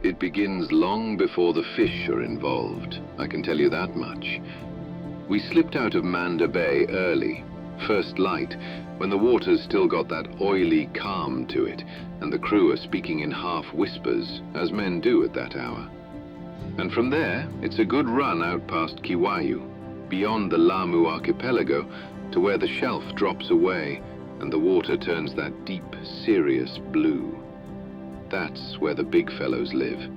It begins long before the fish are involved, I can tell you that much. We slipped out of Manda Bay early, first light, when the water's still got that oily calm to it, and the crew are speaking in half whispers, as men do at that hour. And from there, it's a good run out past Kiwayu, beyond the Lamu Archipelago, to where the shelf drops away, and the water turns that deep, serious blue. That's where the big fellows live.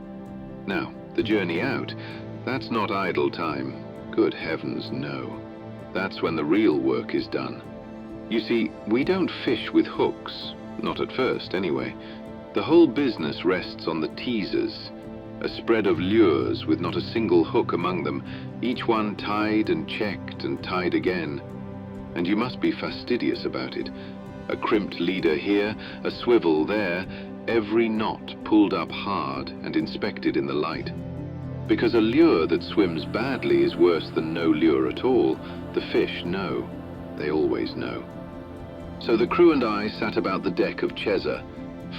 Now, the journey out, that's not idle time. Good heavens, no. That's when the real work is done. You see, we don't fish with hooks, not at first anyway. The whole business rests on the teasers, a spread of lures with not a single hook among them, each one tied and checked and tied again. And you must be fastidious about it. A crimped leader here, a swivel there, every knot pulled up hard and inspected in the light. Because a lure that swims badly is worse than no lure at all. The fish know. They always know. So the crew and I sat about the deck of Cheza,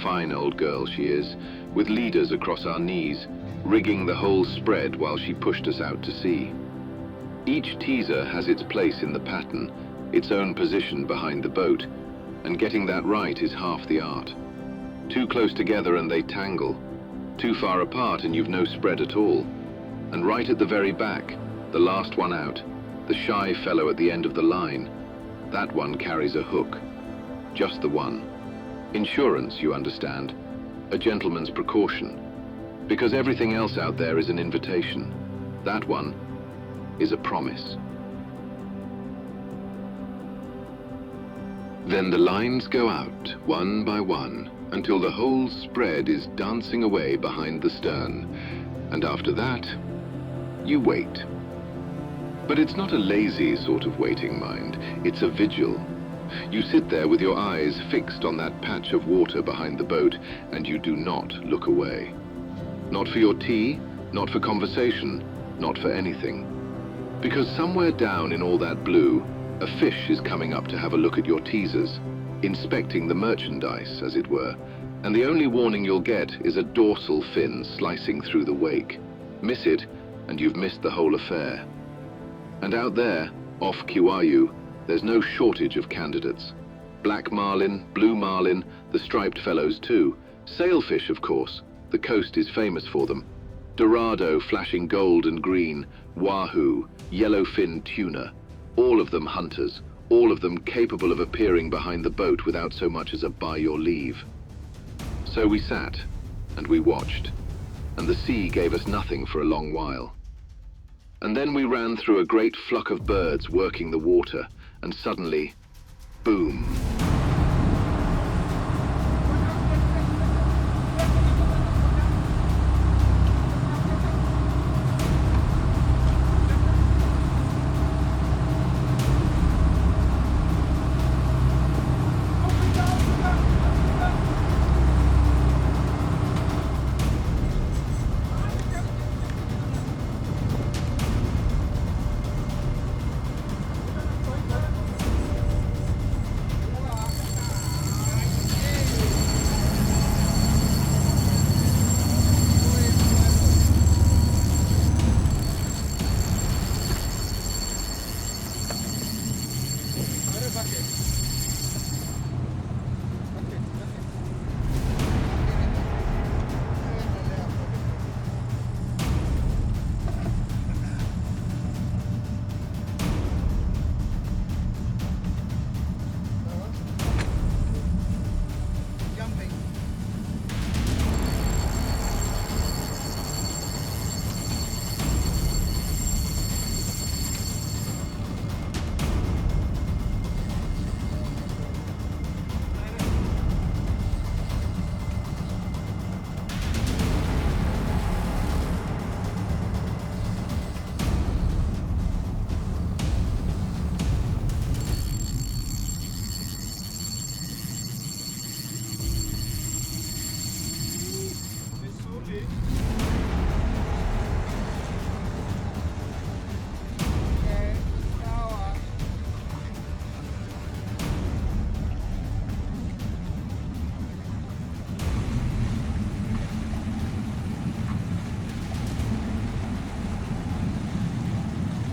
fine old girl she is, with leaders across our knees, rigging the whole spread while she pushed us out to sea. Each teaser has its place in the pattern, its own position behind the boat, and getting that right is half the art. Too close together and they tangle. Too far apart and you've no spread at all. And right at the very back, the last one out, the shy fellow at the end of the line, that one carries a hook. Just the one. Insurance, you understand. A gentleman's precaution. Because everything else out there is an invitation. That one is a promise. Then the lines go out, one by one, until the whole spread is dancing away behind the stern. And after that, you wait. But it's not a lazy sort of waiting, mind. It's a vigil. You sit there with your eyes fixed on that patch of water behind the boat, and you do not look away. Not for your tea, not for conversation, not for anything. Because somewhere down in all that blue, a fish is coming up to have a look at your teasers, inspecting the merchandise, as it were, and the only warning you'll get is a dorsal fin slicing through the wake. Miss it, and you've missed the whole affair. And out there, off Kiwayu, there's no shortage of candidates. Black marlin, blue marlin, the striped fellows too. Sailfish, of course, the coast is famous for them. Dorado flashing gold and green, wahoo, yellowfin tuna, all of them hunters, all of them capable of appearing behind the boat without so much as a by your leave. So we sat, and we watched, and the sea gave us nothing for a long while. And then we ran through a great flock of birds working the water, and suddenly, boom.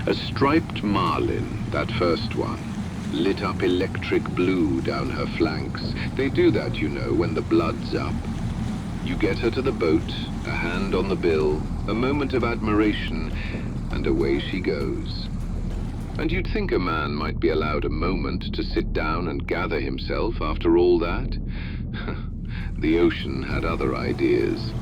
A striped marlin, that first one, lit up electric blue down her flanks. They do that, you know, when the blood's up. You get her to the boat, a hand on the bill, a moment of admiration, and away she goes. And you'd think a man might be allowed a moment to sit down and gather himself after all that. The ocean had other ideas.